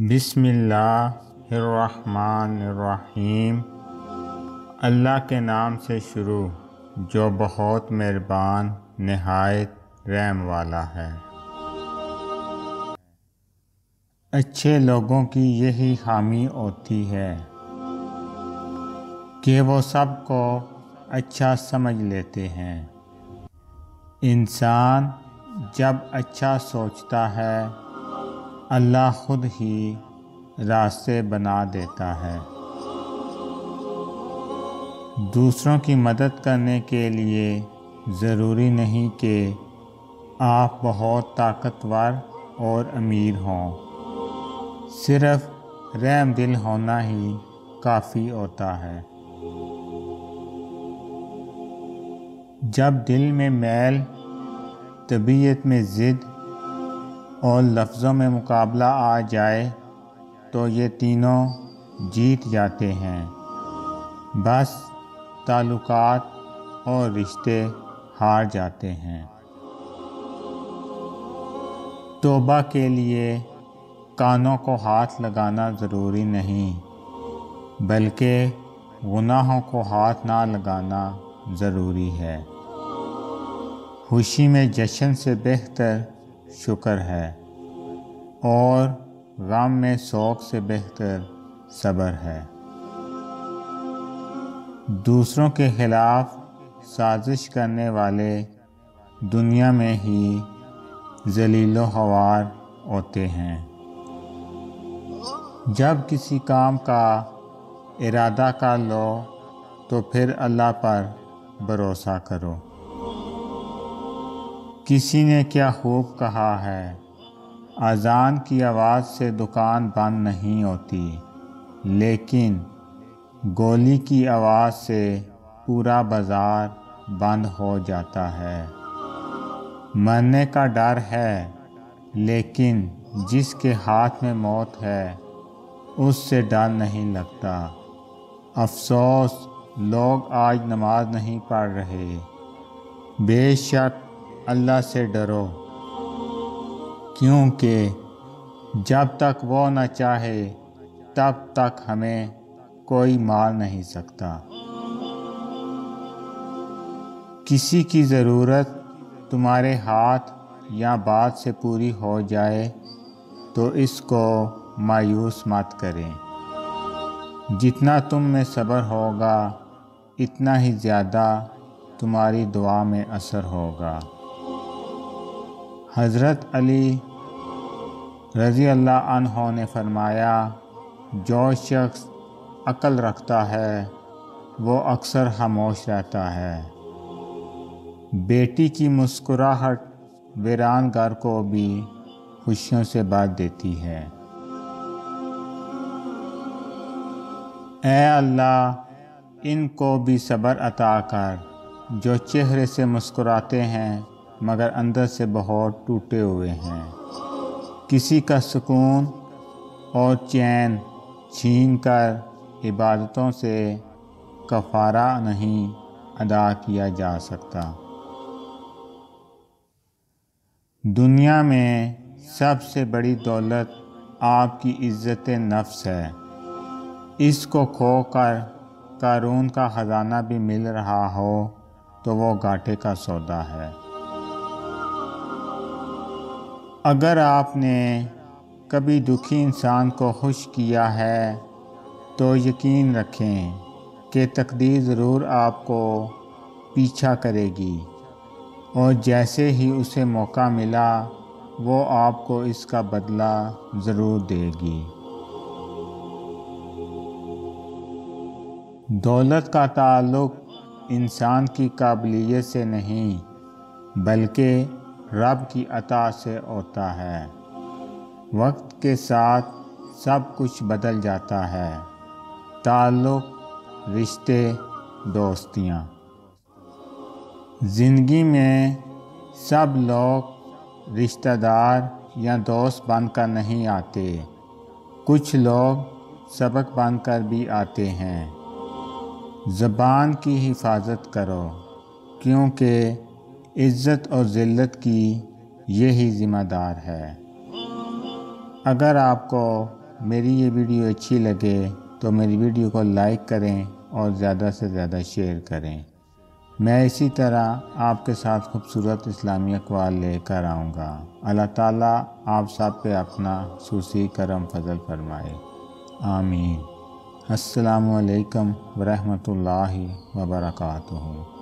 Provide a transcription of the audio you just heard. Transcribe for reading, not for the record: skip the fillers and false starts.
بسم اللہ الرحمن الرحیم۔ اللہ کے نام سے شروع جو بہت مہربان نہایت رحم والا ہے۔ اچھے لوگوں کی یہی خامی ہوتی ہے کہ وہ سب کو اچھا سمجھ لیتے ہیں۔ انسان جب اچھا سوچتا ہے اللہ خود ہی راستے بنا دیتا ہے۔ دوسروں کی مدد کرنے کے لیے ضروری نہیں کہ آپ بہت طاقتور اور امیر ہوں، صرف رحم دل ہونا ہی کافی ہوتا ہے۔ جب دل میں میل، طبیعت میں ضد اور لفظوں میں مقابلہ آ جائے تو یہ تینوں جیت جاتے ہیں، بس تعلقات اور رشتے ہار جاتے ہیں۔ توبہ کے لیے کانوں کو ہاتھ لگانا ضروری نہیں، بلکہ گناہوں کو ہاتھ نہ لگانا ضروری ہے۔ خوشی میں جشن سے بہتر شکر ہے اور غم میں سوگ سے بہتر صبر ہے۔ دوسروں کے خلاف سازش کرنے والے دنیا میں ہی ذلیل و خوار ہوتے ہیں۔ جب کسی کام کا ارادہ کر لو تو پھر اللہ پر بھروسہ کرو۔ کسی نے کیا خوب کہا ہے، اذان کی آواز سے دکان بند نہیں ہوتی، لیکن گولی کی آواز سے پورا بازار بند ہو جاتا ہے۔ مرنے کا ڈر ہے، لیکن جس کے ہاتھ میں موت ہے اس سے ڈر نہیں لگتا۔ افسوس لوگ آج نماز نہیں پڑھ رہے۔ بے شک اللہ سے ڈرو، کیونکہ جب تک وہ نہ چاہے تب تک ہمیں کوئی مار نہیں سکتا۔ کسی کی ضرورت تمہارے ہاتھ یا بات سے پوری ہو جائے تو اس کو مایوس مت کریں۔ جتنا تم میں صبر ہوگا اتنا ہی زیادہ تمہاری دعا میں اثر ہوگا۔ حضرت علی رضی اللہ عنہ نے فرمایا، جو شخص عقل رکھتا ہے وہ اکثر خاموش رہتا ہے۔ بیٹی کی مسکراہٹ ویران گھر کو بھی خوشیوں سے بھر دیتی ہے۔ اے اللہ ان کو بھی صبر عطا کر جو چہرے سے مسکراتے ہیں مگر اندر سے بہت ٹوٹے ہوئے ہیں۔ کسی کا سکون اور چین چھین کر عبادتوں سے کفارہ نہیں ادا کیا جا سکتا۔ دنیا میں سب سے بڑی دولت آپ کی عزت نفس ہے۔ اس کو کھو کر قارون کا خزانہ بھی مل رہا ہو تو وہ گھاٹے کا سودا ہے۔ اگر آپ نے کبھی دکھی انسان کو خوش کیا ہے تو یقین رکھیں کہ تقدیر ضرور آپ کو پیچھا کرے گی، اور جیسے ہی اسے موقع ملا وہ آپ کو اس کا بدلہ ضرور دے گی۔ دولت کا تعلق انسان کی قابلیت سے نہیں بلکہ رب کی عطا سے ہوتا ہے۔ وقت کے ساتھ سب کچھ بدل جاتا ہے، تعلق، رشتے، دوستیاں۔ زندگی میں سب لوگ رشتہ دار یا دوست بن کر نہیں آتے، کچھ لوگ سبق بن کر بھی آتے ہیں۔ زبان کی حفاظت کرو، کیونکہ عزت اور ذلت کی یہی ذمہ دار ہے۔ اگر آپ کو میری یہ ویڈیو اچھی لگے تو میری ویڈیو کو لائک کریں اور زیادہ سے زیادہ شیئر کریں۔ میں اسی طرح آپ کے ساتھ خوبصورت اسلامی اقوال لے کر آؤں گا۔ اللہ تعالیٰ آپ سب پہ اپنا خصوصی کرم فضل فرمائے، آمین۔ السلام علیکم ورحمۃ اللہ وبرکاتہ۔